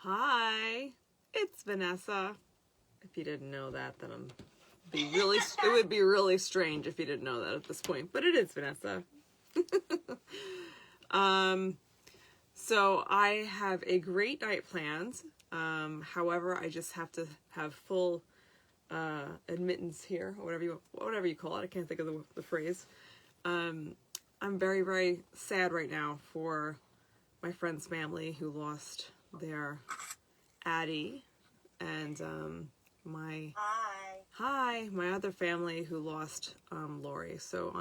Hi, it's Vanessa. If you didn't know that, then it would be really strange if you didn't know that at this point, but it is Vanessa. So I have a great night planned. However, I just have to have full admittance here, or whatever you call it. I can't think of the phrase. I'm very, very sad right now for my friend's family who lost their Addie, and my other family who lost Lori. So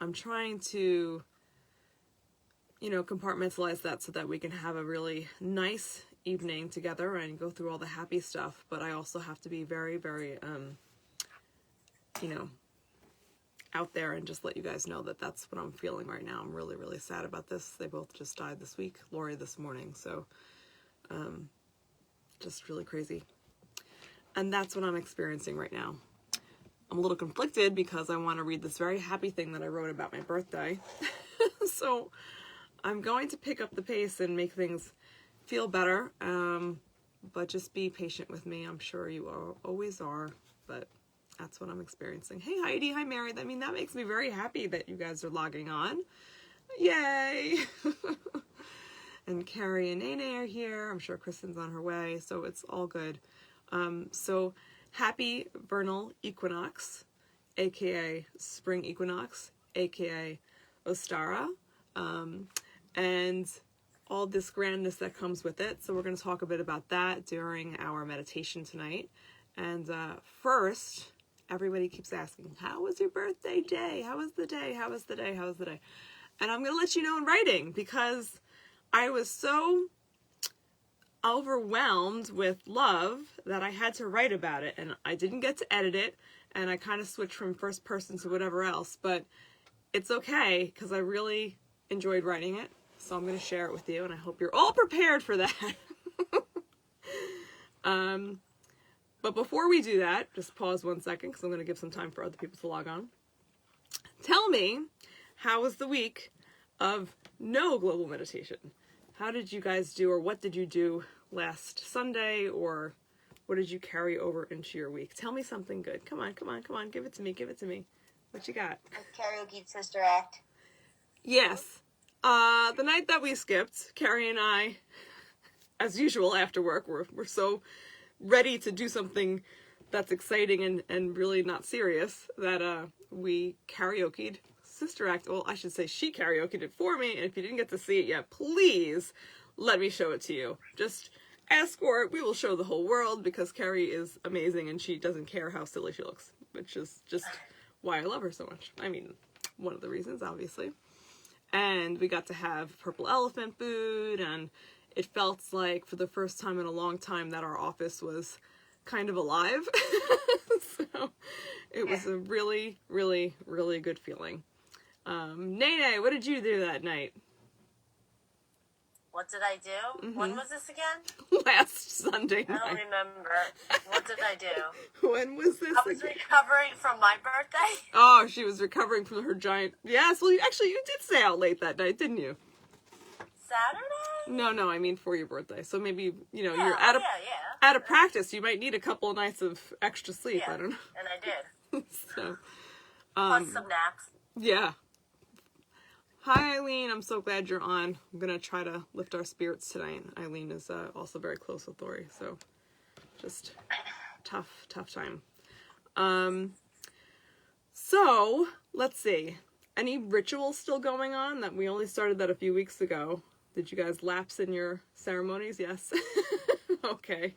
I'm trying to, compartmentalize that so that we can have a really nice evening together and go through all the happy stuff. But I also have to be very, very, out there and just let you guys know that that's what I'm feeling right now. I'm really, really sad about this. They both just died this week. Lori this morning. So, just really crazy. And that's what I'm experiencing right now. I'm a little conflicted because I want to read this very happy thing that I wrote about my birthday. So I'm going to pick up the pace and make things feel better. But just be patient with me. I'm sure you always are, but that's what I'm experiencing. Hey, Heidi. Hi, Mary. That makes me very happy that you guys are logging on. Yay. And Carrie and Nene are here. I'm sure Kristen's on her way, so it's all good. So happy vernal equinox, aka spring equinox, aka Ostara, and all this grandness that comes with it. So we're going to talk a bit about that during our meditation tonight. And first, everybody keeps asking, how was your birthday day? How was the day? How was the day? How was the day? And I'm going to let you know in writing because I was so overwhelmed with love that I had to write about it, and I didn't get to edit it, and I kind of switched from first person to whatever else, but it's okay because I really enjoyed writing it, so I'm going to share it with you, and I hope you're all prepared for that. But before we do that, just pause 1 second because I'm going to give some time for other people to log on. Tell me, how was the week of no global meditation? How did you guys do, or what did you do last Sunday, or what did you carry over into your week? Tell me something good. Come on. Give it to me. What you got? Karaoke Sister Act. Yes. The night that we skipped, Carrie and I, as usual after work, we're so ready to do something that's exciting and really not serious that we karaoke'd Sister Act. Well, I should say she karaoke'd it for me, and if you didn't get to see it yet, please let me show it to you. Just ask for it. We will show the whole world because Carrie is amazing and she doesn't care how silly she looks, which is just why I love her so much. I mean, one of the reasons, obviously. And we got to have purple elephant food, and it felt like for the first time in a long time that our office was kind of alive. So it was a really, really, really good feeling. Nene, what did you do that night? What did I do? Mm-hmm. When was this again? Last Sunday night. I don't remember. What did I do? When was this I was recovering from my birthday. Oh, she was recovering from her giant... Yes, well, you did stay out late that night, didn't you? Saturday? No, I mean for your birthday. So maybe, you're out of practice. You might need a couple of nights of extra sleep. Yeah, I don't know. And I did. So, Plus some naps. Yeah. Hi, Eileen. I'm so glad you're on. I'm going to try to lift our spirits tonight. Eileen is also very close with Lori, so just tough time. So, let's see. Any rituals still going on? That we only started that a few weeks ago. Did you guys lapse in your ceremonies? Yes? Okay.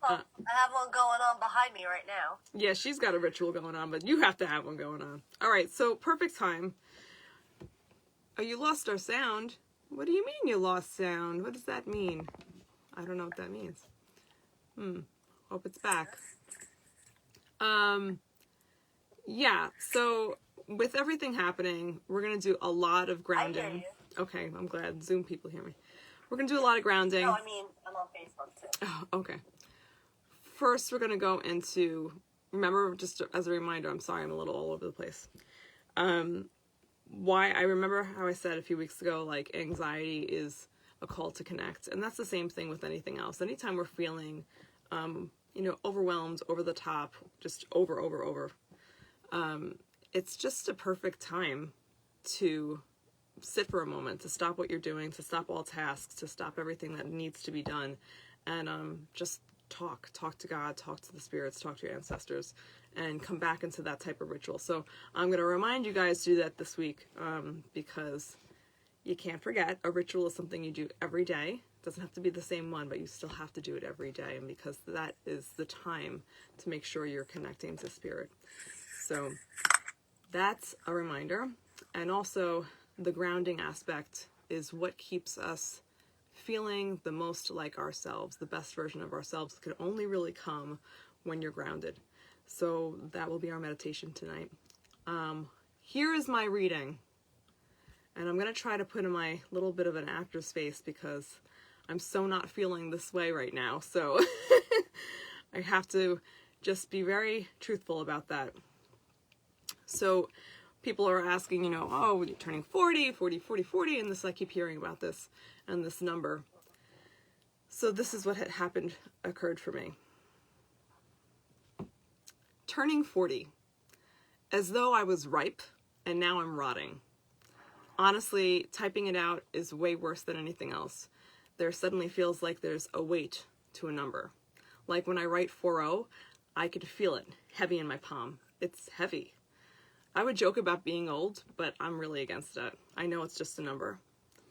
Well, I have one going on behind me right now. Yeah, she's got a ritual going on, but you have to have one going on. All right, so perfect time. Oh, you lost our sound. What do you mean you lost sound? What does that mean? I don't know what that means. Hope it's back. Yeah, so with everything happening, we're going to do a lot of grounding. I hear you. Okay, I'm glad Zoom people hear me. We're going to do a lot of grounding. No, I mean, I'm on Facebook too. Oh, okay. First, we're going to go into, remember, just as a reminder, I'm sorry, I'm a little all over the place. Why I remember how I said a few weeks ago, like, anxiety is a call to connect. And that's the same thing with anything else. Anytime we're feeling, overwhelmed, over the top, just over, it's just a perfect time to sit for a moment, to stop what you're doing, to stop all tasks, to stop everything that needs to be done, and just talk to God, talk to the spirits, talk to your ancestors, and come back into that type of ritual. So I'm going to remind you guys to do that this week, because you can't forget, a ritual is something you do every day. It doesn't have to be the same one, but you still have to do it every day, and because that is the time to make sure you're connecting to spirit. So that's a reminder. And also, the grounding aspect is what keeps us feeling the most like ourselves. The best version of ourselves can only really come when you're grounded. So that will be our meditation tonight. Here is my reading. And I'm going to try to put in my little bit of an actor's face because I'm so not feeling this way right now. So I have to just be very truthful about that. So people are asking, oh, you're turning 40, and this, I keep hearing about this and this number. So this is what had occurred for me. Turning 40, as though I was ripe and now I'm rotting. Honestly, typing it out is way worse than anything else. There suddenly feels like there's a weight to a number. Like when I write 40, I could feel it heavy in my palm. It's heavy. I would joke about being old, but I'm really against it. I know it's just a number.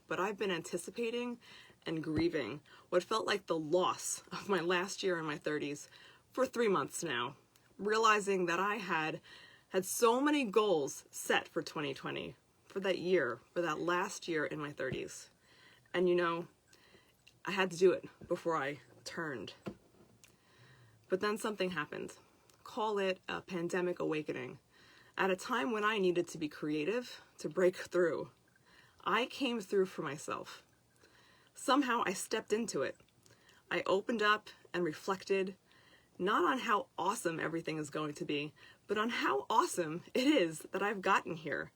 But I've been anticipating and grieving what felt like the loss of my last year in my 30s for 3 months now, realizing that I had so many goals set for 2020, for that year, for that last year in my 30s. And I had to do it before I turned. But then something happened. Call it a pandemic awakening. At a time when I needed to be creative, to break through, I came through for myself. Somehow I stepped into it. I opened up and reflected, not on how awesome everything is going to be, but on how awesome it is that I've gotten here,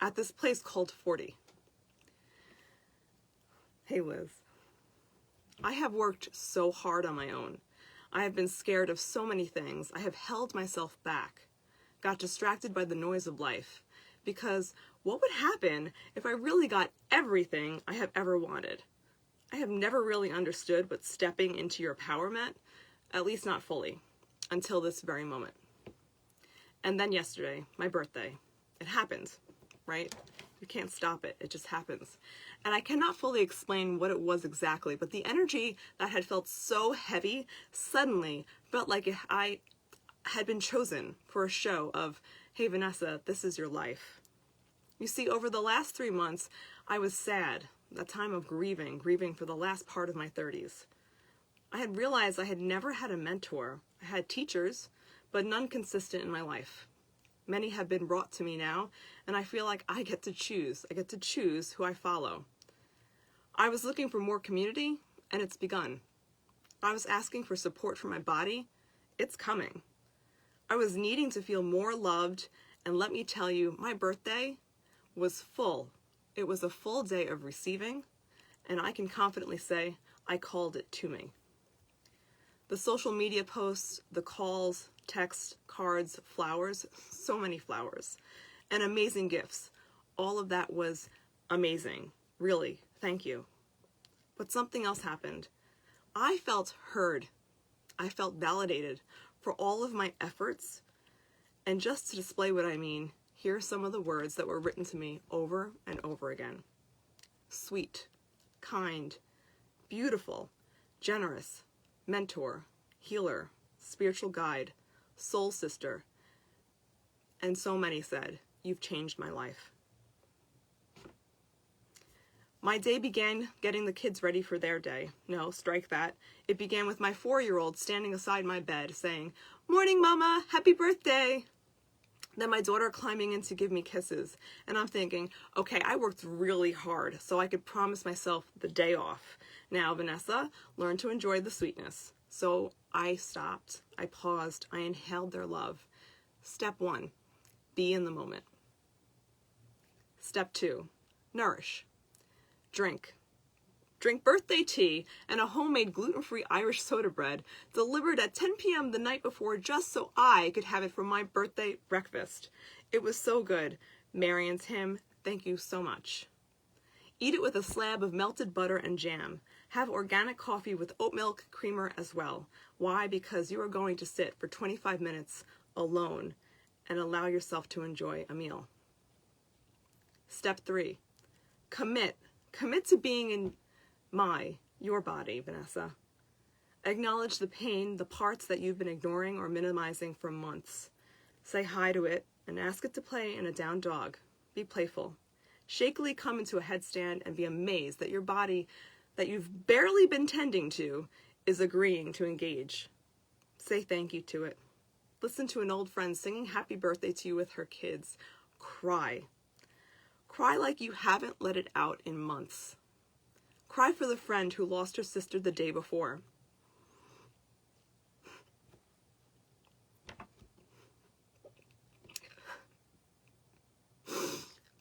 at this place called 40. Hey, Liz. I have worked so hard on my own. I have been scared of so many things. I have held myself back, got distracted by the noise of life, because what would happen if I really got everything I have ever wanted? I have never really understood what stepping into your power meant, at least not fully, until this very moment. And then yesterday, my birthday, it happened, right? You can't stop it. It just happens. And I cannot fully explain what it was exactly, but the energy that had felt so heavy suddenly felt like I had been chosen for a show of, hey, Vanessa, this is your life. You see, over the last 3 months, I was sad, a time of grieving for the last part of my 30s. I had realized I had never had a mentor. I had teachers, but none consistent in my life. Many have been brought to me now, and I feel like I get to choose. I get to choose who I follow. I was looking for more community, and it's begun. I was asking for support from my body. It's coming. I was needing to feel more loved, and let me tell you, my birthday was full. It was a full day of receiving, and I can confidently say I called it to me. The social media posts, the calls, texts, cards, flowers, so many flowers, and amazing gifts. All of that was amazing. Really, thank you. But something else happened. I felt heard. I felt validated for all of my efforts. And just to display what I mean, here are some of the words that were written to me over and over again. Sweet, kind, beautiful, generous, mentor, healer, spiritual guide, soul sister. And so many said, you've changed my life. My day began getting the kids ready for their day. No, strike that. It began with my 4-year-old standing aside my bed saying, "Morning, Mama, happy birthday." Then my daughter climbing in to give me kisses. And I'm thinking, okay, I worked really hard so I could promise myself the day off. Now, Vanessa, learn to enjoy the sweetness. So I stopped, I paused, I inhaled their love. Step 1, be in the moment. Step 2, nourish. Drink. drink birthday tea, and a homemade gluten-free Irish soda bread delivered at 10 p.m. the night before just so I could have it for my birthday breakfast. It was so good. Mary and Tim, thank you so much. Eat it with a slab of melted butter and jam. Have organic coffee with oat milk creamer as well. Why? Because you are going to sit for 25 minutes alone and allow yourself to enjoy a meal. Step 3, commit. Commit to being in your body, Vanessa. Acknowledge the pain, the parts that you've been ignoring or minimizing for months. Say hi to it and ask it to play in a down dog. Be playful. Shakily come into a headstand and be amazed that your body that you've barely been tending to is agreeing to engage. Say thank you to it. Listen to an old friend singing happy birthday to you with her kids. Cry. Cry like you haven't let it out in months. Cry for the friend who lost her sister the day before.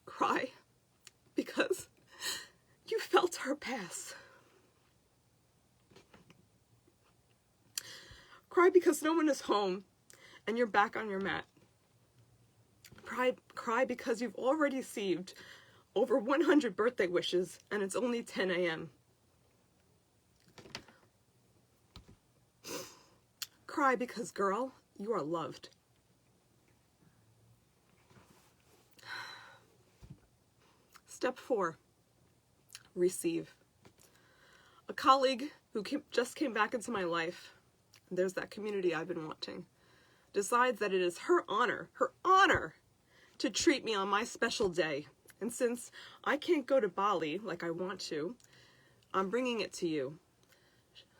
Cry because you felt her pass. Cry because no one is home and you're back on your mat. Cry because you've already received over 100 birthday wishes and it's only 10 a.m. Cry because, girl, you are loved. Step 4, receive. A colleague who just came back into my life, there's that community I've been wanting, decides that it is her honor to treat me on my special day. And since I can't go to Bali like I want to, I'm bringing it to you.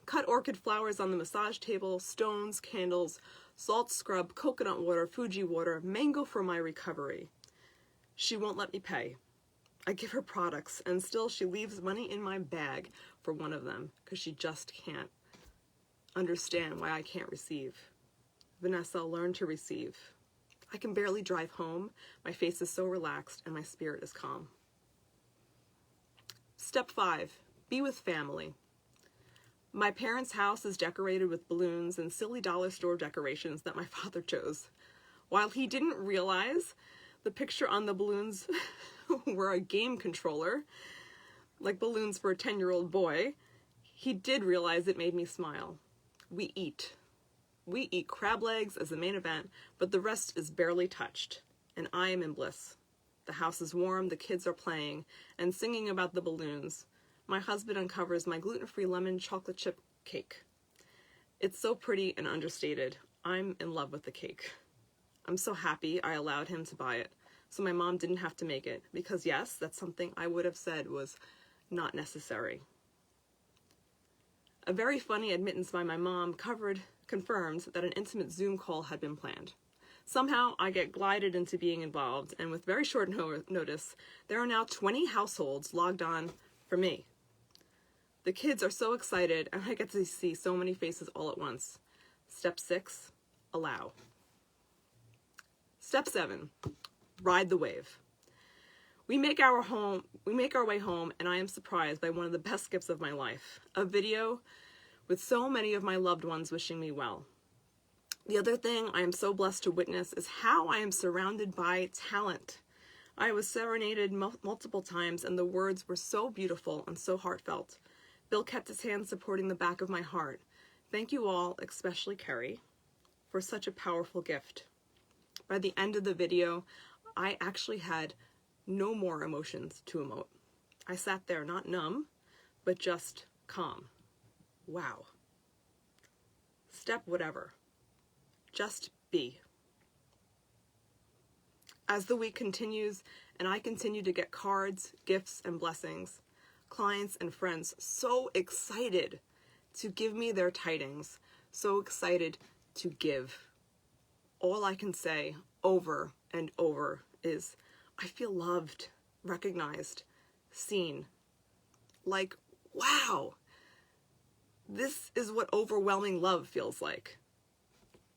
Cut orchid flowers on the massage table, stones, candles, salt scrub, coconut water, Fuji water, mango for my recovery. She won't let me pay. I give her products, and still she leaves money in my bag for one of them, because she just can't understand why I can't receive. Vanessa, learn to receive. I can barely drive home. My face is so relaxed, and my spirit is calm. Step 5, be with family. My parents' house is decorated with balloons and silly dollar store decorations that my father chose. While he didn't realize the picture on the balloons were a game controller, like balloons for a 10-year-old boy, he did realize it made me smile. We eat. We eat crab legs as the main event, but the rest is barely touched, and I am in bliss. The house is warm, the kids are playing and singing about the balloons. My husband uncovers my gluten-free lemon chocolate chip cake. It's so pretty and understated. I'm in love with the cake. I'm so happy I allowed him to buy it, so my mom didn't have to make it, because yes, that's something I would have said was not necessary. A very funny admittance by my mom confirmed that an intimate Zoom call had been planned. Somehow, I get glided into being involved, and with very short notice, there are now 20 households logged on for me. The kids are so excited, and I get to see so many faces all at once. Step 6, allow. Step 7, ride the wave. We make our way home, and I am surprised by one of the best gifts of my life, a video with so many of my loved ones wishing me well. The other thing I am so blessed to witness is how I am surrounded by talent. I was serenaded multiple times, and the words were so beautiful and so heartfelt. Bill kept his hand supporting the back of my heart. Thank you all, especially Kerry, for such a powerful gift. By the end of the video, I actually had no more emotions to emote. I sat there not numb, but just calm. Wow. Step whatever. Just be. As the week continues and I continue to get cards, gifts, and blessings, clients and friends so excited to give me their tidings, so excited to give. All I can say over and over is, I feel loved, recognized, seen. Like, wow, this is what overwhelming love feels like.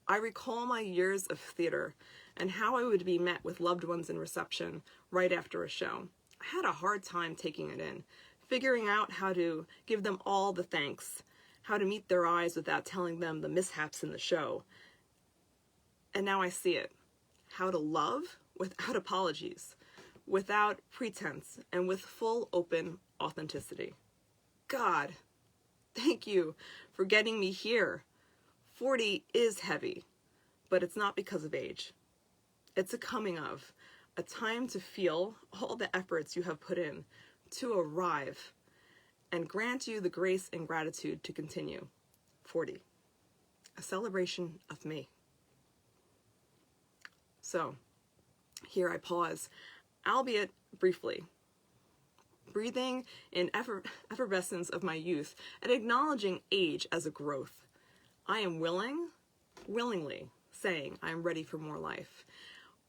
I recall my years of theater and how I would be met with loved ones in reception right after a show. I had a hard time taking it in, figuring out how to give them all the thanks, how to meet their eyes without telling them the mishaps in the show. And now I see it. How to love without apologies, without pretense, and with full open authenticity. God, thank you for getting me here. 40 is heavy, but it's not because of age. It's a coming of, a time to feel all the efforts you have put in, to arrive, and grant you the grace and gratitude to continue. 40, a celebration of me. So, here I pause, albeit briefly, breathing in effervescence of my youth and acknowledging age as a growth. I am willingly saying I am ready for more life,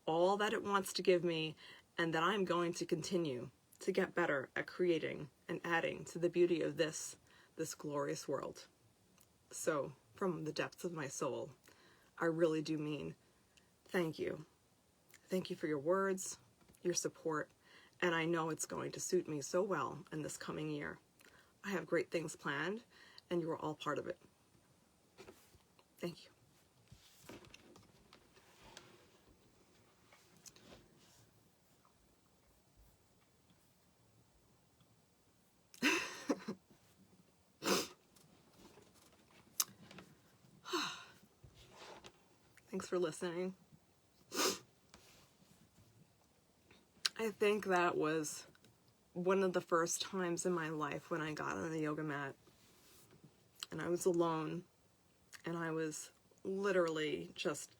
all that it wants to give me, and that I'm going to continue to get better at creating and adding to the beauty of this glorious world. So, from the depths of my soul, I really do mean thank you. Thank you for your words, your support, and I know it's going to suit me so well in this coming year. I have great things planned, and you are all part of it. Thank you. Thanks for listening. I think that was one of the first times in my life when I got on the yoga mat and I was alone and I was literally just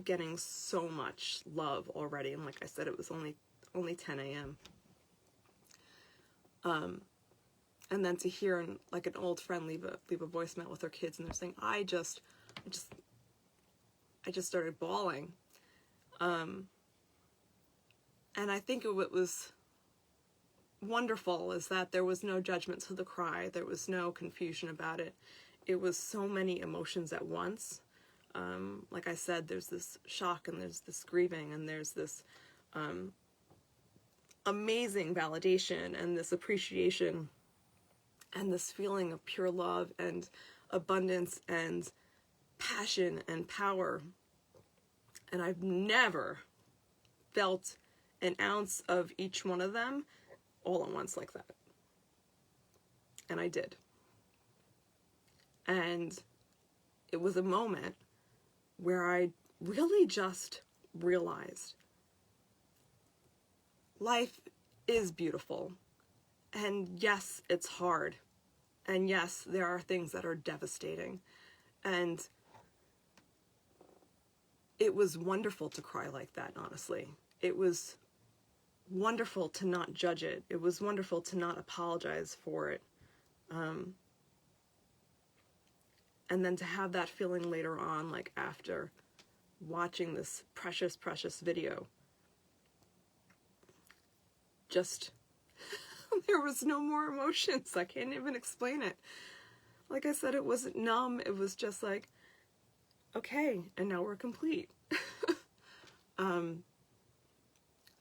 getting so much love already. And like I said, it was only 10 a.m. And then to hear like an old friend leave a voicemail with her kids and they're saying, I just started bawling. And I think what was wonderful is that there was no judgment to the cry. There was no confusion about it. It was so many emotions at once. Like I said, there's this shock and there's this grieving and there's this amazing validation and this appreciation and this feeling of pure love and abundance and passion and power. And I've never felt an ounce of each one of them all at once like that. And I did. And it was a moment where I really just realized life is beautiful. And yes, it's hard. And yes, there are things that are devastating. And it was wonderful to cry like that, honestly. It was wonderful to not judge it. It was wonderful to not apologize for it. And then to have that feeling later on, like after watching this precious, precious video. Just, there was no more emotions. I can't even explain it. Like I said, it wasn't numb. It was just like, okay, and now we're complete.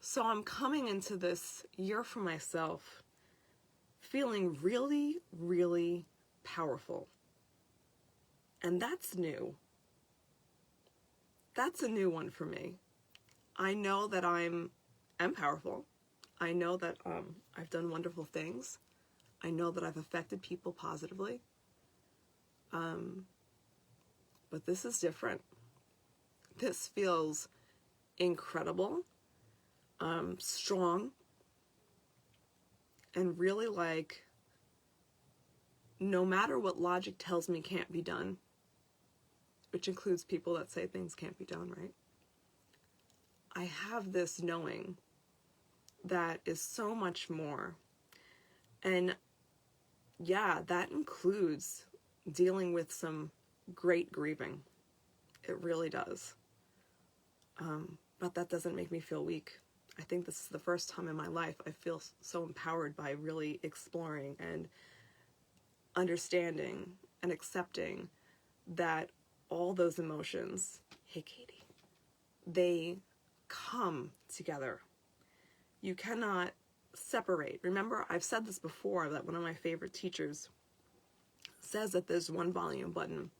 So I'm coming into this year for myself feeling really, really powerful. And that's new. That's a new one for me. I know that I'm powerful. I know that I've done wonderful things. I know that I've affected people positively. But this is different. This feels incredible, strong, and really like no matter what logic tells me can't be done, which includes people that say things can't be done, right? I have this knowing that is so much more. And yeah, that includes dealing with some great grieving. It really does. But that doesn't make me feel weak. I think this is the first time in my life I feel so empowered by really exploring and understanding and accepting that all those emotions, hey Katie, they come together. You cannot separate. Remember, I've said this before, that one of my favorite teachers says that there's one volume button.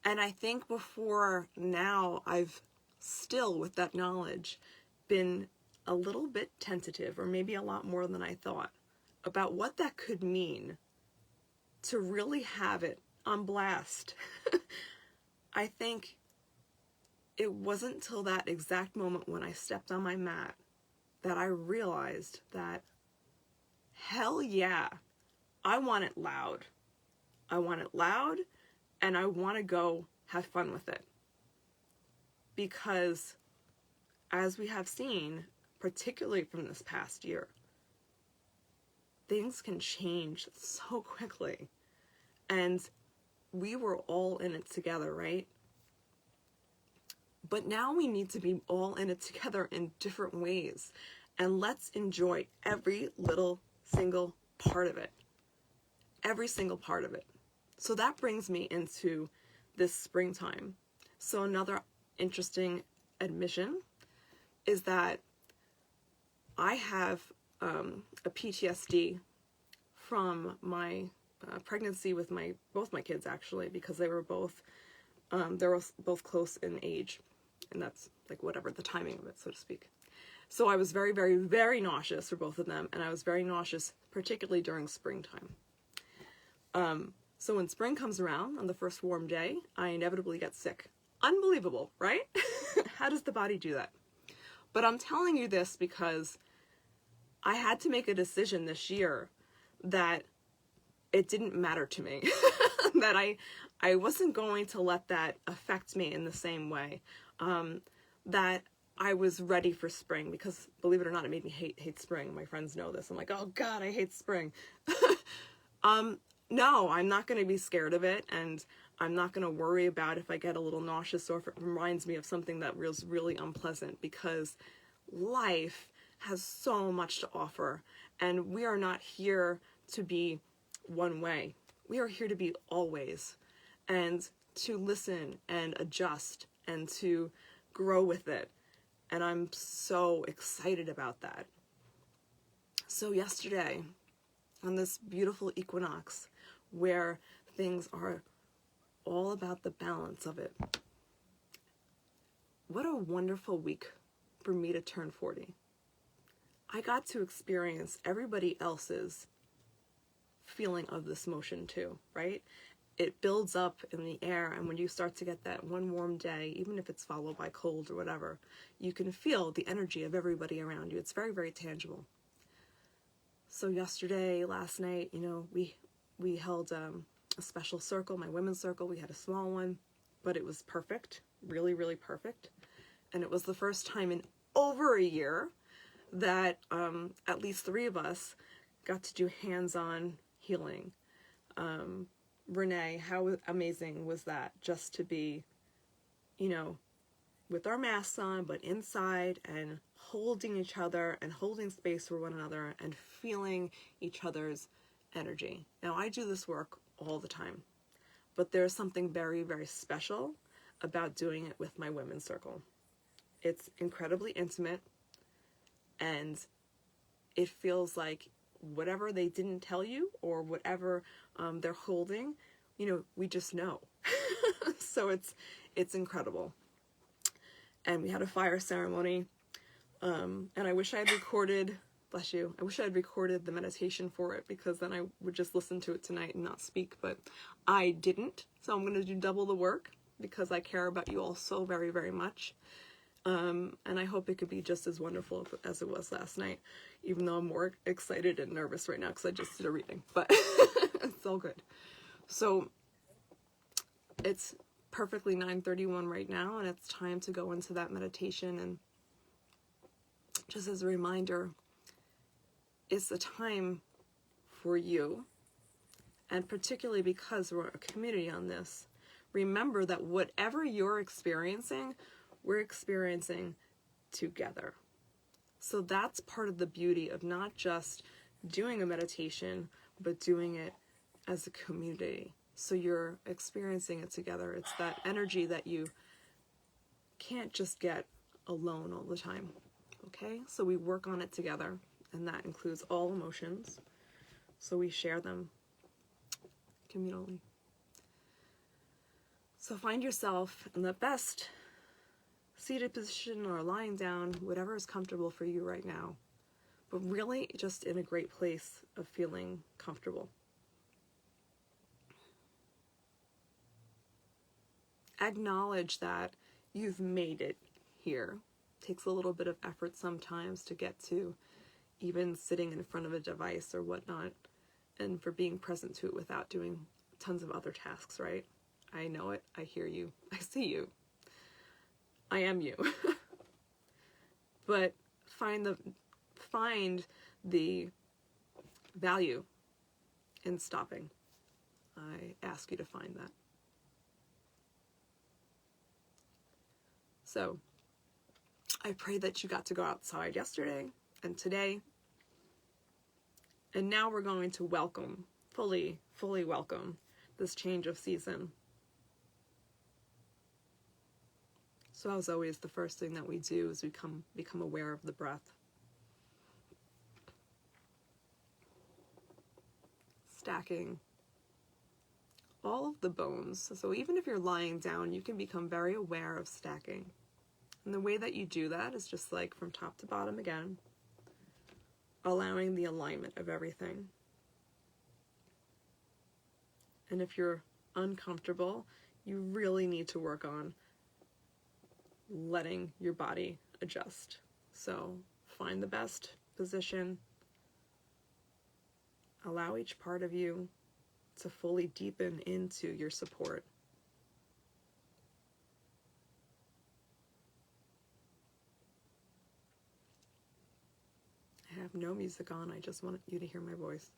And I think before now, I've still, with that knowledge, been a little bit tentative, or maybe a lot more than I thought, about what that could mean to really have it on blast. I think it wasn't till that exact moment when I stepped on my mat that I realized that, hell yeah, I want it loud. I want it loud, and I want to go have fun with it. Because, as we have seen, particularly from this past year, things can change so quickly. And we were all in it together, right? But now we need to be all in it together in different ways. And let's enjoy every little single part of it. Every single part of it. So that brings me into this springtime. So another interesting admission is that I have a PTSD from my pregnancy with both my kids, actually, because they were both close in age, and that's like whatever the timing of it, so to speak. So I was very, very, very nauseous for both of them, and I was very nauseous particularly during springtime. So when spring comes around on the first warm day, I inevitably get sick. Unbelievable, right? How does the body do that? But I'm telling you this because I had to make a decision this year that it didn't matter to me. That I wasn't going to let that affect me in the same way. That I was ready for spring, because believe it or not, it made me hate spring. My friends know this. I'm like, oh God, I hate spring. No, I'm not going to be scared of it, and I'm not going to worry about if I get a little nauseous or if it reminds me of something that was really unpleasant, because life has so much to offer, and we are not here to be one way. We are here to be always, and to listen and adjust and to grow with it. And I'm so excited about that. So yesterday, on this beautiful equinox, where things are all about the balance of it, what a wonderful week for me to turn 40. I got to experience everybody else's feeling of this motion too, right? It builds up in the air, and when you start to get that one warm day, even if it's followed by cold or whatever, you can feel the energy of everybody around you. It's very, very tangible. So yesterday, last night, we held a special circle, my women's circle. We had a small one, but it was perfect, really, really perfect. And it was the first time in over a year that at least 3 of us got to do hands-on healing. Renee, how amazing was that, just to be, with our masks on, but inside, and holding each other and holding space for one another and feeling each other's energy. Now, I do this work all the time, but there's something very, very special about doing it with my women's circle. It's incredibly intimate, and it feels like whatever they didn't tell you, or whatever they're holding, we just know. So it's incredible. And we had a fire ceremony, and I wish I had recorded, bless you, I wish I had recorded the meditation for it, because then I would just listen to it tonight and not speak, but I didn't. So I'm going to do double the work, because I care about you all so very, very much. And I hope it could be just as wonderful as it was last night, even though I'm more excited and nervous right now because I just did a reading, but it's all good. So it's perfectly 9:31 right now, and it's time to go into that meditation. And just as a reminder, it's the time for you, and particularly because we're a community on this, remember that whatever you're experiencing, we're experiencing together. So that's part of the beauty of not just doing a meditation, but doing it as a community. So you're experiencing it together. It's that energy that you can't just get alone all the time. Okay? So we work on it together, and that includes all emotions. So we share them communally. So find yourself in the best seated position or lying down, whatever is comfortable for you right now, but really just in a great place of feeling comfortable. Acknowledge that you've made it here. It takes a little bit of effort sometimes to get to even sitting in front of a device or whatnot, and for being present to it without doing tons of other tasks, right? I know it. I hear you. I see you. I am you. But find the value in stopping. I ask you to find that. So I pray that you got to go outside yesterday and today. And now we're going to welcome, fully welcome this change of season. So as always, the first thing that we do is we become aware of the breath. Stacking all of the bones. So even if you're lying down, you can become very aware of stacking. And the way that you do that is just like from top to bottom again, allowing the alignment of everything. And if you're uncomfortable, you really need to work on letting your body adjust. So find the best position. Allow each part of you to fully deepen into your support. I have no music on. I just want you to hear my voice.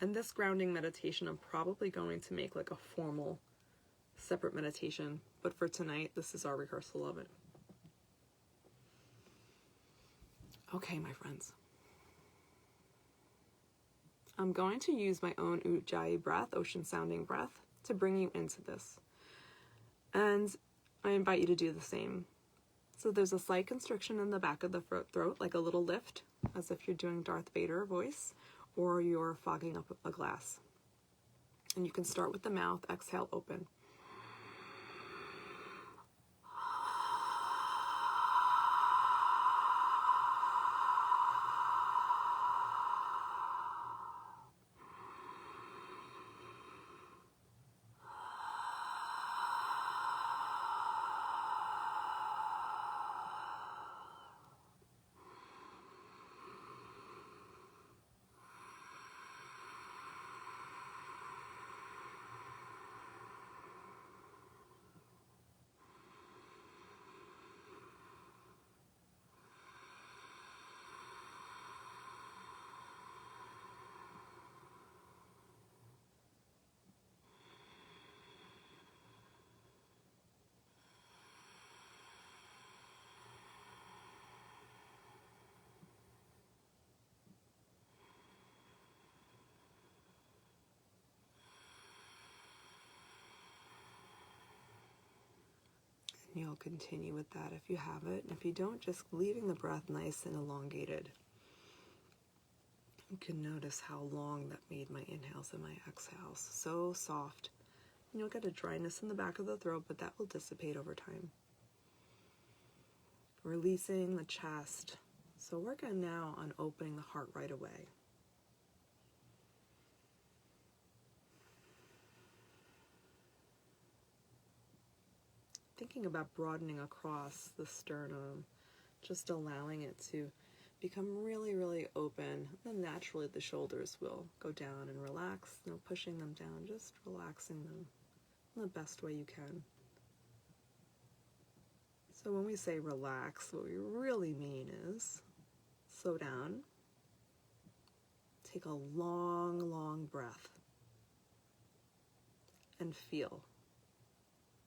And this grounding meditation, I'm probably going to make like a formal, separate meditation. But for tonight, this is our rehearsal of it. Okay, my friends. I'm going to use my own Ujjayi breath, ocean sounding breath, to bring you into this. And I invite you to do the same. So there's a slight constriction in the back of the throat, like a little lift, as if you're doing Darth Vader voice, or you're fogging up a glass. And you can start with the mouth, exhale, open. You'll continue with that if you have it. And if you don't, just leaving the breath nice and elongated. You can notice how long that made my inhales and my exhales. So soft. And you'll get a dryness in the back of the throat, but that will dissipate over time. Releasing the chest. So working now on opening the heart right away. Thinking about broadening across the sternum, just allowing it to become really open. Then naturally the shoulders will go down and relax, no pushing them down, just relaxing them in the best way you can. So when we say relax, what we really mean is slow down, take a long breath, and feel.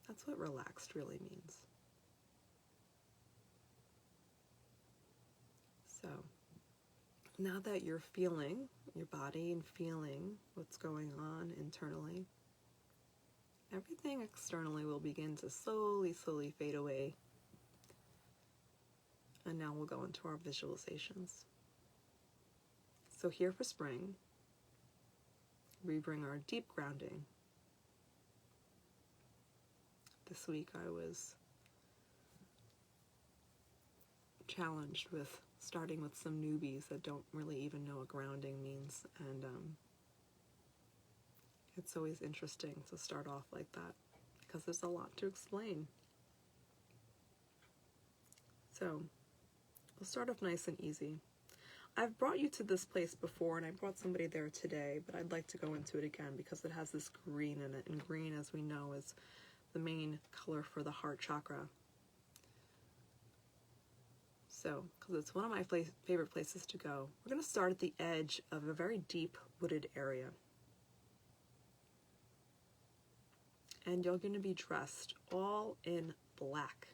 That's what relaxed really means. So now that you're feeling your body and feeling what's going on internally, everything externally will begin to slowly fade away. And now we'll go into our visualizations. So here for spring, we bring our deep grounding. This week I was challenged with starting with some newbies that don't really even know what grounding means, and it's always interesting to start off like that because there's a lot to explain. So we'll start off nice and easy. I've brought you to this place before, and I brought somebody there today, but I'd like to go into it again because it has this green in it, and green, as we know, is the main color for the heart chakra. So, because it's one of my favorite places to go, we're going to start at the edge of a very deep wooded area. And you're going to be dressed all in black.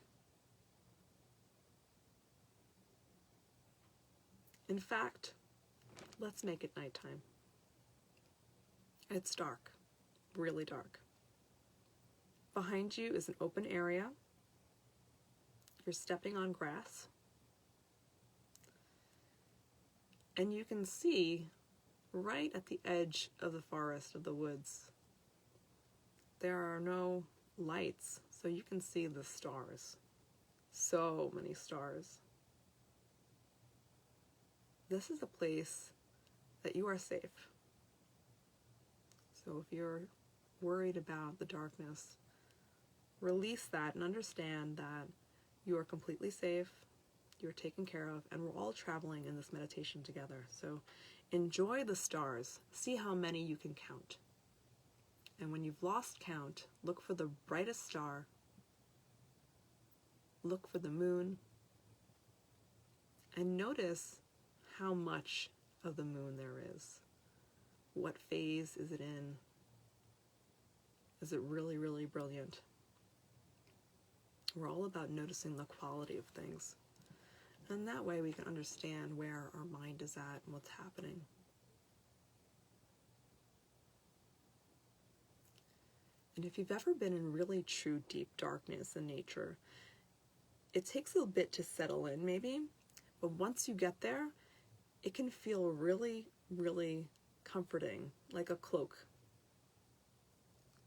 In fact, let's make it nighttime. It's dark, really dark. Behind you is an open area. You're stepping on grass. And you can see right at the edge of the forest, of the woods, there are no lights, so you can see the stars. So many stars. This is a place that you are safe. So if you're worried about the darkness, release that and understand that you are completely safe, you're taken care of, and we're all traveling in this meditation together. So enjoy the stars. See how many you can count. And when you've lost count, look for the brightest star. Look for the moon. And notice how much of the moon there is. What phase is it in? Is it really, really brilliant? We're all about noticing the quality of things. And that way we can understand where our mind is at and what's happening. And if you've ever been in really true deep darkness in nature, it takes a bit to settle in maybe, but once you get there, it can feel really, really comforting, like a cloak.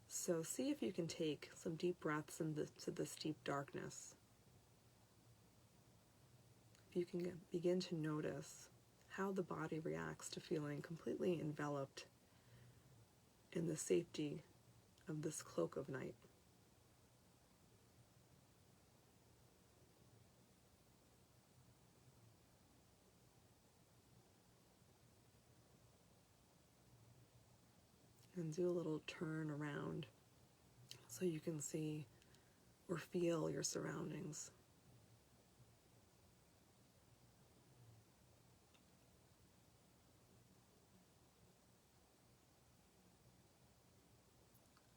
So see if you can take some deep breaths into this deep darkness. You can begin to notice how the body reacts to feeling completely enveloped in the safety of this cloak of night. And do a little turn around so you can see or feel your surroundings.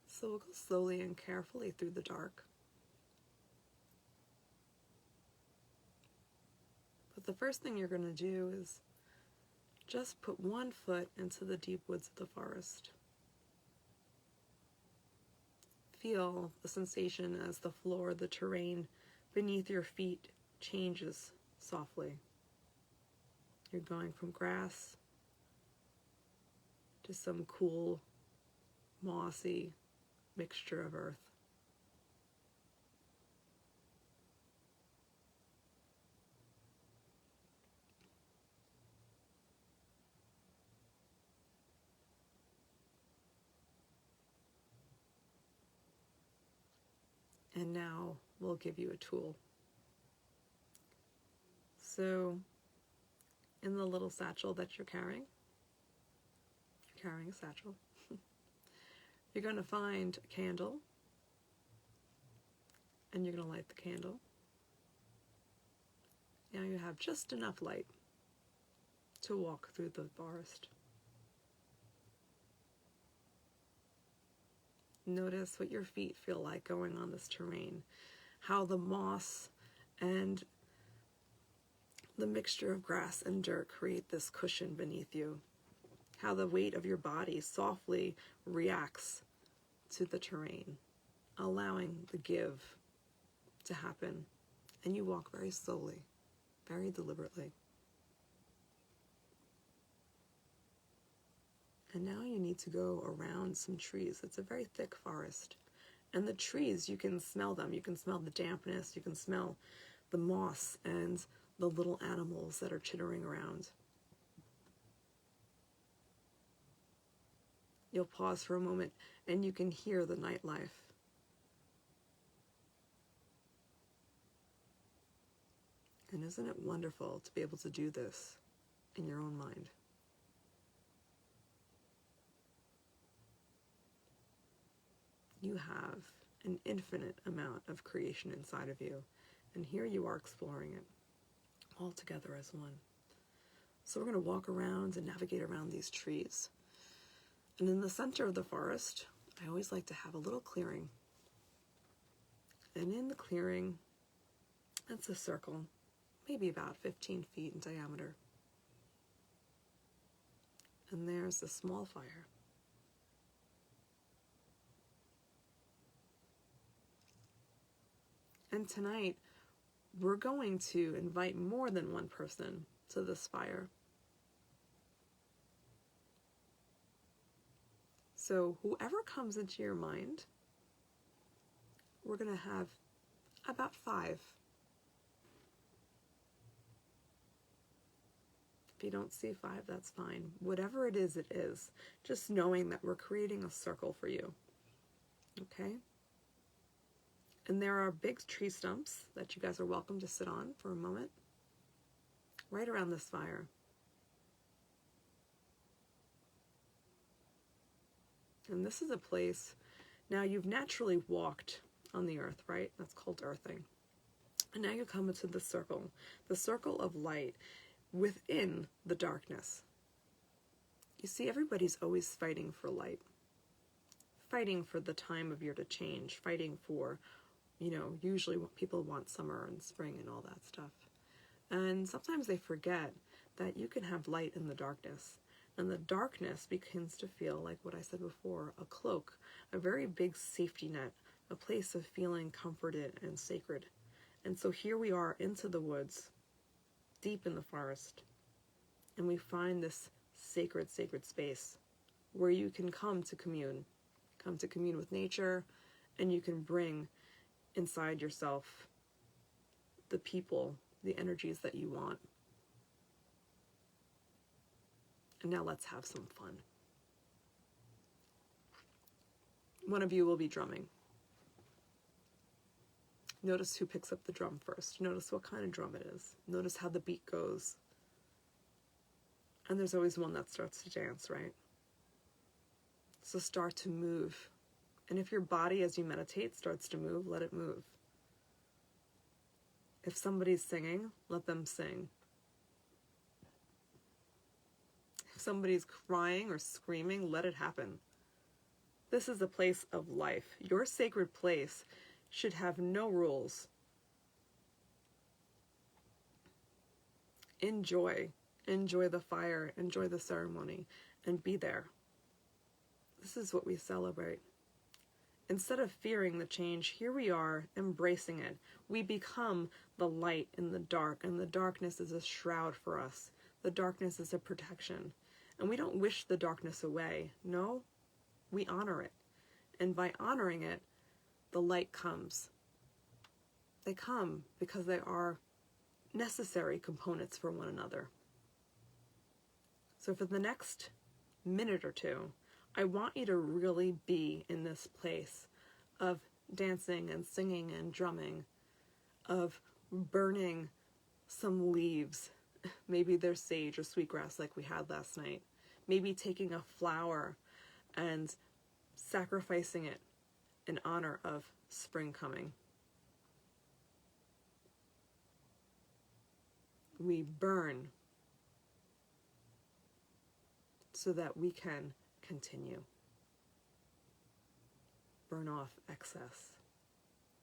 So we'll go slowly and carefully through the dark. But the first thing you're going to do is just put one foot into the deep woods of the forest. Feel the sensation as the floor, the terrain beneath your feet changes softly. You're going from grass to some cool, mossy mixture of earth. And now we'll give you a tool. So in the little satchel that you're carrying a satchel, you're going to find a candle, and you're going to light the candle. Now you have just enough light to walk through the forest. Notice what your feet feel like going on this terrain, how the moss and the mixture of grass and dirt create this cushion beneath you, how the weight of your body softly reacts to the terrain, allowing the give to happen. And you walk very slowly, very deliberately. And now you need to go around some trees. It's a very thick forest. And the trees, you can smell them. You can smell the dampness. You can smell the moss and the little animals that are chittering around. You'll pause for a moment and you can hear the nightlife. And isn't it wonderful to be able to do this in your own mind? You have an infinite amount of creation inside of you, and here you are exploring it all together as one. So we're going to walk around and navigate around these trees. And in the center of the forest, I always like to have a little clearing. And in the clearing, it's a circle, maybe about 15 feet in diameter. And there's a small fire. And tonight, we're going to invite more than one person to this fire. So whoever comes into your mind, we're going to have about 5. If you don't see 5, that's fine. Whatever it is, just knowing that we're creating a circle for you. Okay? And there are big tree stumps that you guys are welcome to sit on for a moment, right around this fire. And this is a place, now you've naturally walked on the earth, right? That's called earthing. And now you come into the circle of light within the darkness. You see, everybody's always fighting for light, fighting for the time of year to change, fighting for, usually people want summer and spring and all that stuff. And sometimes they forget that you can have light in the darkness. And the darkness begins to feel like what I said before, a cloak, a very big safety net, a place of feeling comforted and sacred. And so here we are into the woods, deep in the forest, and we find this sacred space where you can come to commune with nature, and you can bring inside yourself the people, the energies that you want. And now let's have some fun. One of you will be drumming. Notice who picks up the drum first. Notice what kind of drum it is. Notice how the beat goes. And there's always one that starts to dance, right? So start to move. And if your body, as you meditate, starts to move, let it move. If somebody's singing, let them sing. If somebody's crying or screaming, let it happen. This is a place of life. Your sacred place should have no rules. Enjoy the fire, enjoy the ceremony, and be there. This is what we celebrate. Instead of fearing the change, here we are embracing it. We become the light in the dark, and the darkness is a shroud for us. The darkness is a protection. And we don't wish the darkness away. No, we honor it. And by honoring it, the light comes. They come because they are necessary components for one another. So for the next minute or two, I want you to really be in this place of dancing and singing and drumming, of burning some leaves. Maybe there's sage or sweetgrass like we had last night. Maybe taking a flower and sacrificing it in honor of spring coming. We burn so that we can continue. Burn off excess.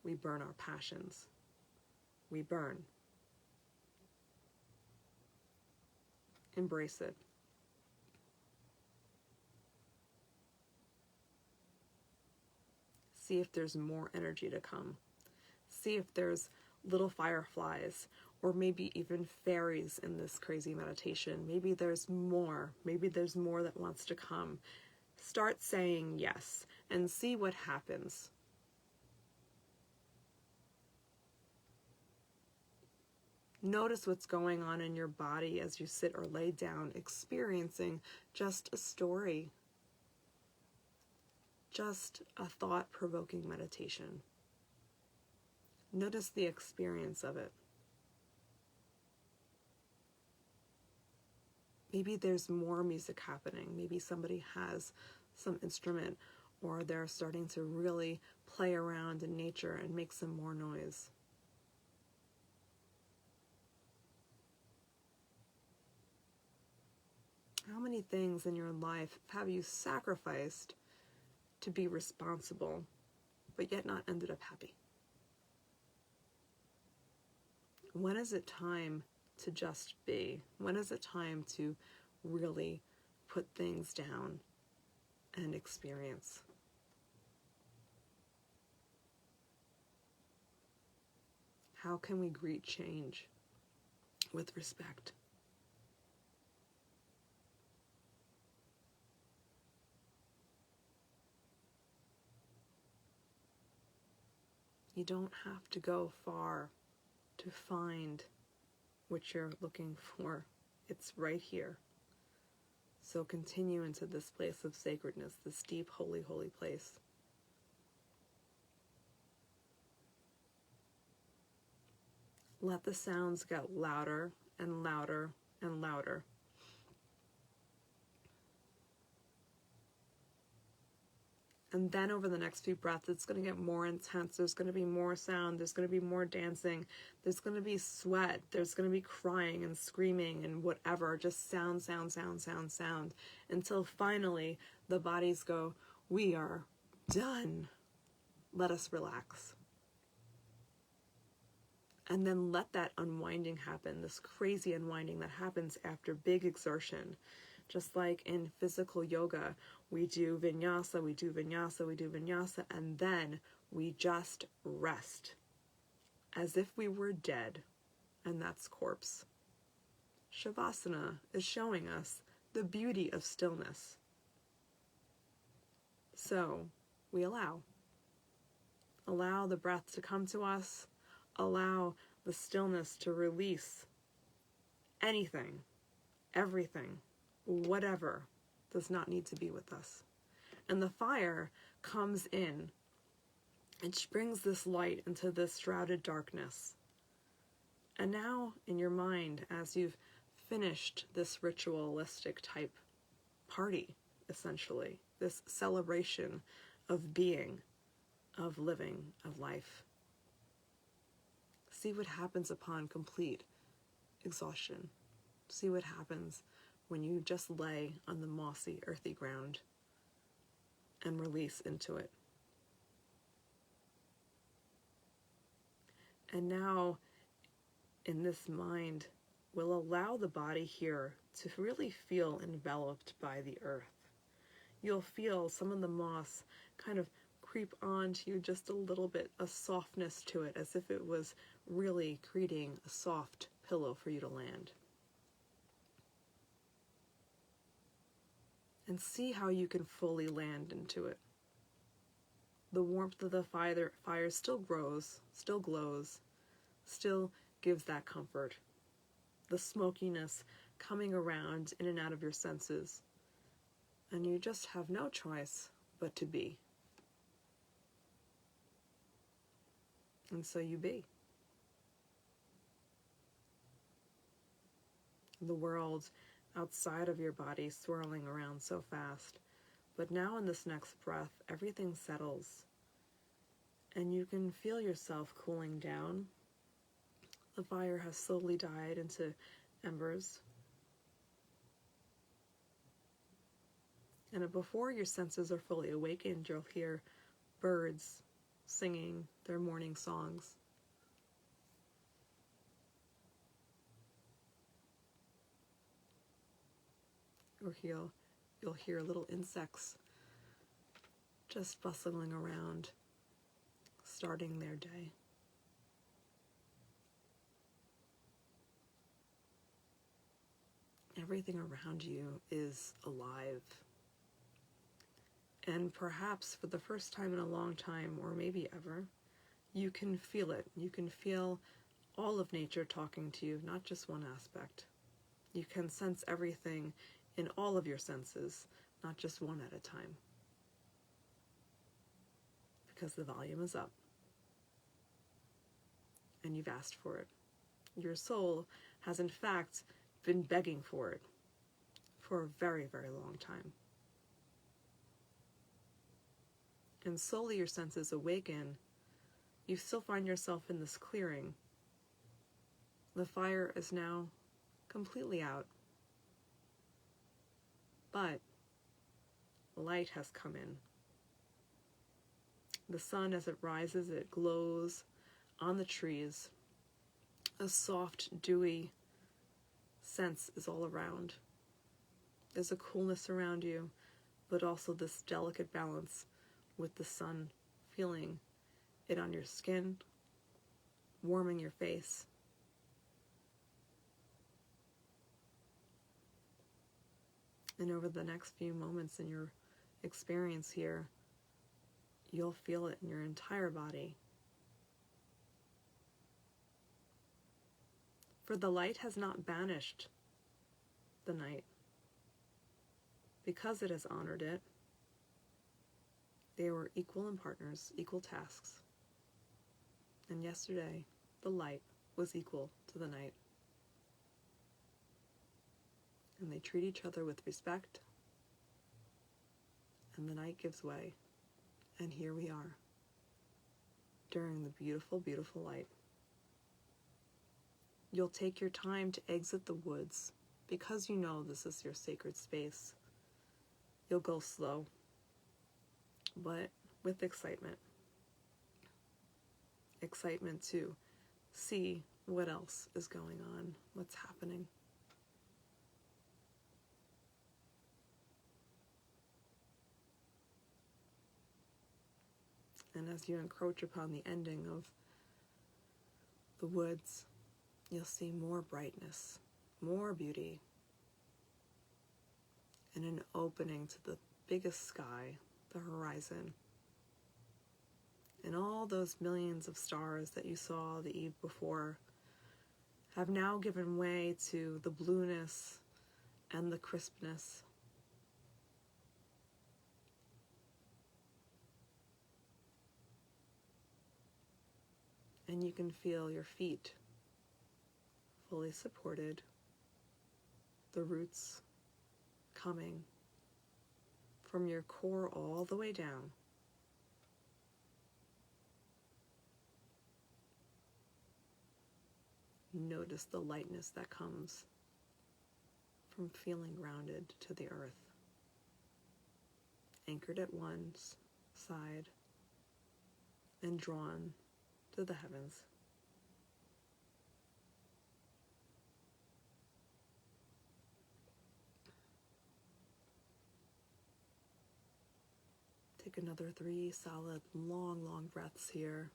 We burn our passions. We burn. Embrace it. See if there's more energy to come. See if there's little fireflies or maybe even fairies in this crazy meditation. Maybe there's more. Maybe there's more that wants to come. Start saying yes and see what happens. Notice what's going on in your body as you sit or lay down, experiencing just a story, just a thought-provoking meditation. Notice the experience of it. Maybe there's more music happening. Maybe somebody has some instrument, or they're starting to really play around in nature and make some more noise. How many things in your life have you sacrificed to be responsible, but yet not ended up happy? When is it time to just be? When is it time to really put things down and experience? How can we greet change with respect? You don't have to go far to find what you're looking for. It's right here. So continue into this place of sacredness, this deep, holy, holy place. Let the sounds get louder and louder and louder. And then over the next few breaths, it's going to get more intense. There's going to be more sound. There's going to be more dancing. There's going to be sweat. There's going to be crying and screaming and whatever. Just sound, sound, sound, sound, sound. Until finally the bodies go, we are done. Let us relax. And then let that unwinding happen, this crazy unwinding that happens after big exertion. Just like in physical yoga, we do vinyasa, we do vinyasa, we do vinyasa, and then we just rest as if we were dead, and that's corpse. Shavasana is showing us the beauty of stillness. So we allow the breath to come to us, allow the stillness to release anything, everything, whatever does not need to be with us. And the fire comes in and brings this light into this shrouded darkness. And now in your mind, as you've finished this ritualistic type party, essentially, this celebration of being, of living, of life, see what happens upon complete exhaustion. See what happens when you just lay on the mossy, earthy ground and release into it. And now, in this mind, we'll allow the body here to really feel enveloped by the earth. You'll feel some of the moss kind of creep onto you just a little bit, a softness to it, as if it was really creating a soft pillow for you to land. And see how you can fully land into it. The warmth of the fire still grows, still glows, still gives that comfort. The smokiness coming around in and out of your senses. And you just have no choice but to be. And so you be. The world outside of your body swirling around so fast. But now in this next breath, everything settles. And you can feel yourself cooling down. The fire has slowly died into embers. And before your senses are fully awakened, you'll hear birds singing their morning songs. Or you'll hear little insects just bustling around, starting their day. Everything around you is alive. And perhaps for the first time in a long time, or maybe ever, you can feel it. You can feel all of nature talking to you, not just one aspect. You can sense everything in all of your senses, not just one at a time. Because the volume is up. And you've asked for it. Your soul has in fact been begging for it for a very, very long time. And slowly your senses awaken. You still find yourself in this clearing. The fire is now completely out. But light has come in. The sun, as it rises, it glows on the trees. A soft, dewy sense is all around. There's a coolness around you, but also this delicate balance with the sun, feeling it on your skin, warming your face. And over the next few moments in your experience here, you'll feel it in your entire body. For the light has not banished the night. Because it has honored it, they were equal in partners, equal tasks. And yesterday, the light was equal to the night. And they treat each other with respect, and the night gives way. And here we are, during the beautiful, beautiful light. You'll take your time to exit the woods, because you know this is your sacred space. You'll go slow, but with excitement. Excitement to see what else is going on, what's happening. And as you encroach upon the ending of the woods, you'll see more brightness, more beauty, and an opening to the biggest sky, the horizon. And all those millions of stars that you saw the eve before have now given way to the blueness and the crispness. And you can feel your feet fully supported, the roots coming from your core all the way down. Notice the lightness that comes from feeling grounded to the earth, anchored at one side and drawn to the heavens. Take another 3 solid, long, long breaths here.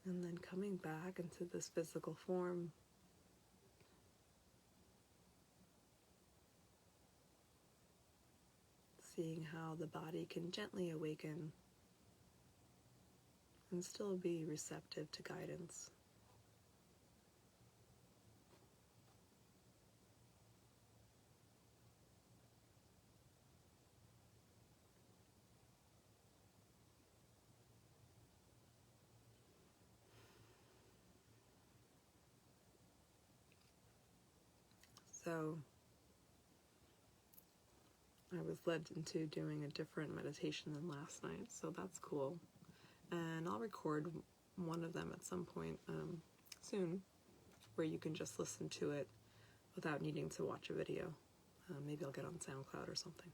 And then coming back into this physical form. Seeing how the body can gently awaken and still be receptive to guidance. So I was led into doing a different meditation than last night, so that's cool. And I'll record one of them at some point soon, where you can just listen to it without needing to watch a video. Maybe I'll get on SoundCloud or something.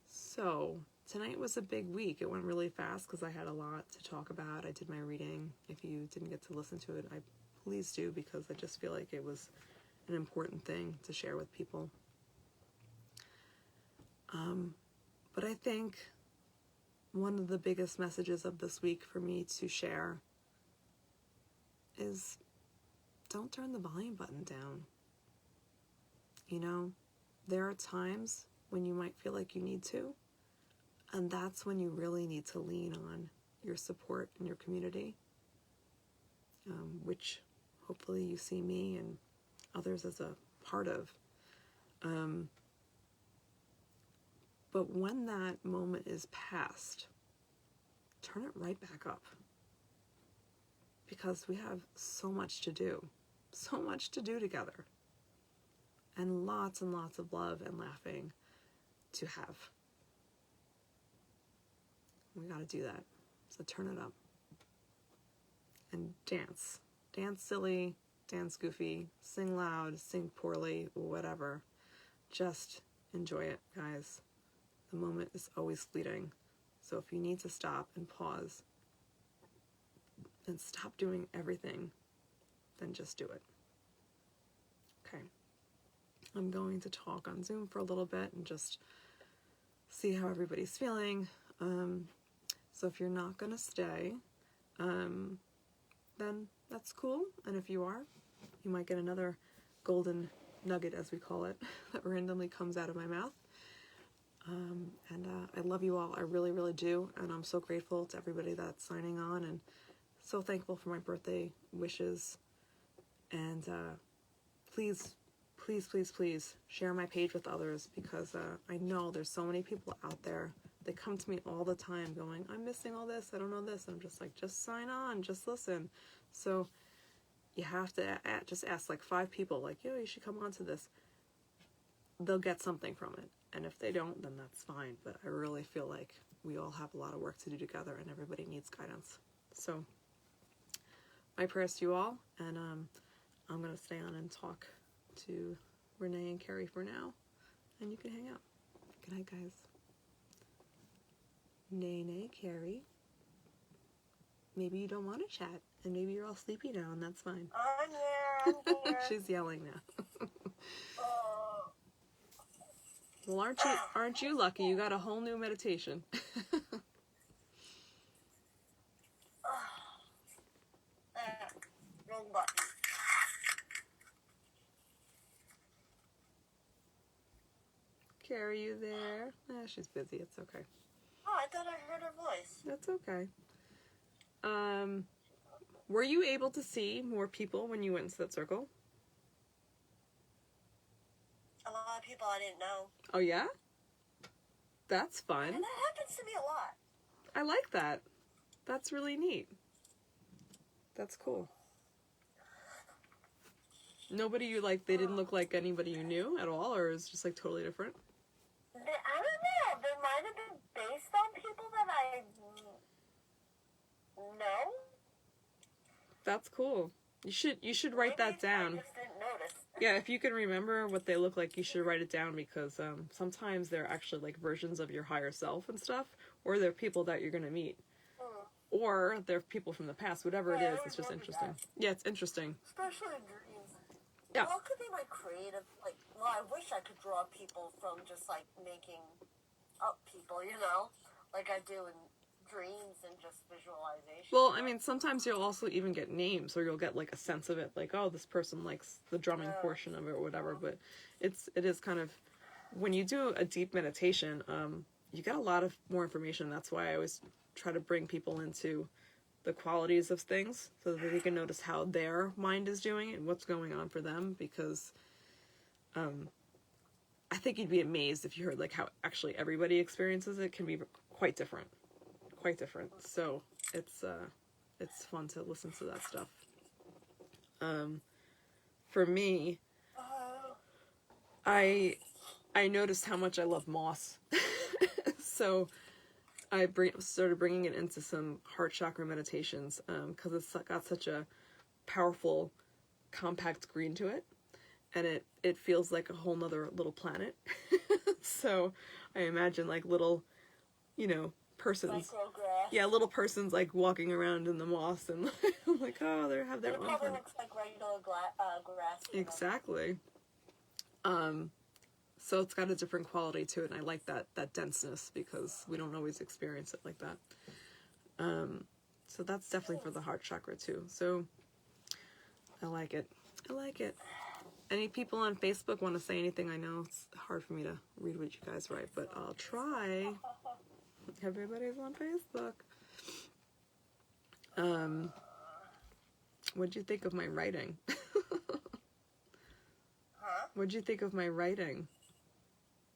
So tonight was a big week. It went really fast because I had a lot to talk about. I did my reading. If you didn't get to listen to it, please do, because I just feel like it was an important thing to share with people. But I think one of the biggest messages of this week for me to share is don't turn the volume button down. You know, there are times when you might feel like you need to, and that's when you really need to lean on your support in your community, which hopefully you see me and others as a part of. But when that moment is past, turn it right back up. Because we have so much to do together. And lots of love and laughing to have. We gotta do that. So turn it up. And dance. Dance silly, dance goofy, sing loud, sing poorly, whatever. Just enjoy it, guys. The moment is always fleeting. So if you need to stop and pause and stop doing everything, then just do it. Okay. I'm going to talk on Zoom for a little bit and just see how everybody's feeling. So if you're not going to stay, then that's cool. And if you are, you might get another golden nugget, as we call it, that randomly comes out of my mouth. I love you all. I really, really do. And I'm so grateful to everybody that's signing on, and so thankful for my birthday wishes. And please share my page with others, because I know there's so many people out there. They come to me all the time going, I'm missing all this, I don't know this. And I'm just like, just sign on, just listen. So you have to just ask like 5 people, like, yo, you should come on to this. They'll get something from it. And if they don't, then that's fine. But I really feel like we all have a lot of work to do together, and everybody needs guidance. So my prayers to you all, and I'm going to stay on and talk to Renee and Carrie for now, and you can hang out. Good night, guys. Nay, Carrie. Maybe you don't want to chat, and maybe you're all sleepy now, and that's fine. I'm here. She's yelling now. Well, aren't you lucky? You got a whole new meditation. Wrong button. Carrie, you there? She's busy. It's okay. Oh, I thought I heard her voice. That's okay. Were you able to see more people when you went into that circle? A lot of people I didn't know. Oh, yeah? That's fun. And that happens to me a lot. I like that. That's really neat. That's cool. Nobody they didn't look like anybody you knew at all, or it was just like totally different? I don't know. There might have been based on people that I know. That's cool. You should write that down. I just didn't notice. Yeah, if you can remember what they look like, you should write it down, because sometimes they're actually like versions of your higher self and stuff, or they're people that you're going to meet. Or they're people from the past, whatever it is, it's just interesting. That. Yeah, it's interesting. Especially in dreams. Yeah. Well, it could be my creative, I wish I could draw people from just, making up people, like I do in dreams and just visualization. Well, I mean, sometimes you'll also even get names, or you'll get, a sense of it, oh, this person likes the drumming portion of it or whatever, but it is kind of, when you do a deep meditation, you get a lot of more information. That's why I always try to bring people into the qualities of things, so that they can notice how their mind is doing and what's going on for them, because I think you'd be amazed if you heard how actually everybody experiences it. Can be quite different. So it's fun to listen to that stuff. For me, I noticed how much I love moss. So I started bringing it into some heart chakra meditations, because it's got such a powerful, compact green to it, and it feels like a whole nother little planet. So I imagine little you know, persons. Micrograss. Yeah, little persons like walking around in the moss, and I'm like, oh, they have their It own probably thing. looks like regular grass. Exactly. So it's got a different quality to it, and I like that denseness because we don't always experience it like that. So that's definitely for the heart chakra too. So I like it. I like it. Any people on Facebook want to say anything? I know it's hard for me to read what you guys write, but I'll try. Everybody's on Facebook. What'd you think of my writing? Huh? What'd you think of my writing?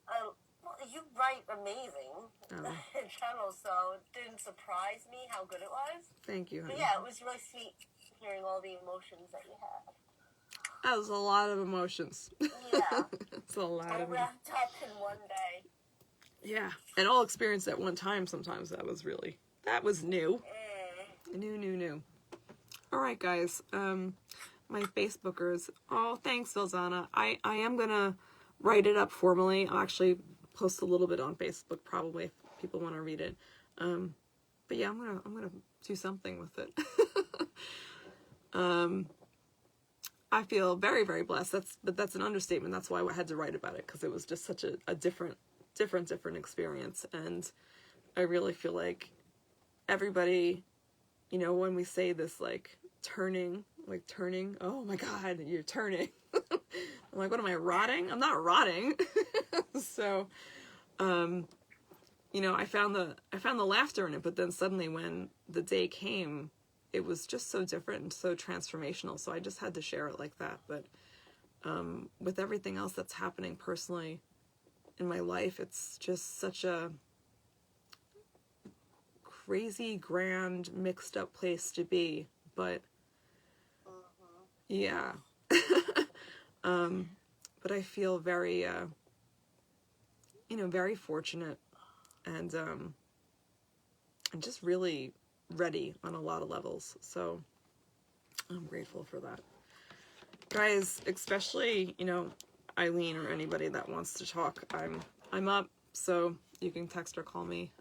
Well, you write amazing Oh. in general, so it didn't surprise me how good it was. Thank you, honey. But yeah, it was really sweet hearing all the emotions that you had. That was a lot of emotions. Yeah. It's a lot All of emotions. wrapped up in one day. Yeah, and all experienced at one time sometimes. That was new. New. All right, guys. My Facebookers. Oh, thanks, Vilzana. I am gonna write it up formally. I'll actually post a little bit on Facebook probably if people want to read it. But yeah, I'm gonna do something with it. I feel very, very blessed. That's an understatement. That's why I had to write about it, because it was just such a different experience. And I really feel like everybody, you know, when we say this, like turning, oh my God, you're turning. I'm like, what am I, rotting? I'm not rotting. So, you know, I found the laughter in it, but then suddenly when the day came, it was just so different and so transformational. So I just had to share it like that. But with everything else that's happening personally in my life, it's just such a crazy, grand, mixed up place to be. But yeah. But I feel very, you know, very fortunate and just really ready on a lot of levels. So I'm grateful for that. Guys, especially, you know, Eileen or anybody that wants to talk, I'm up, so you can text or call me.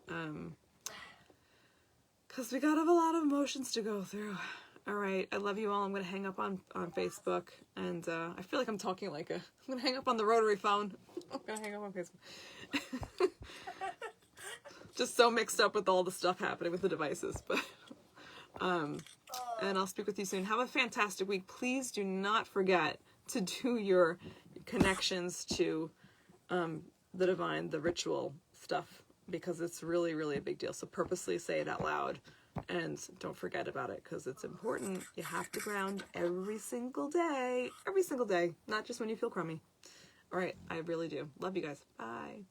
Because we got a lot of emotions to go through. All right, I love you all. I'm going to hang up on Facebook, and I feel like I'm talking like I'm going to hang up on the rotary phone. I'm going to hang up on Facebook. Just so mixed up with all the stuff happening with the devices, but and I'll speak with you soon. Have a fantastic week. Please do not forget to do your connections to the divine, the ritual stuff, because it's really, really a big deal. So purposely say it out loud and don't forget about it, because it's important. You have to ground every single day, not just when you feel crummy. All right, I really do. Love you guys. Bye.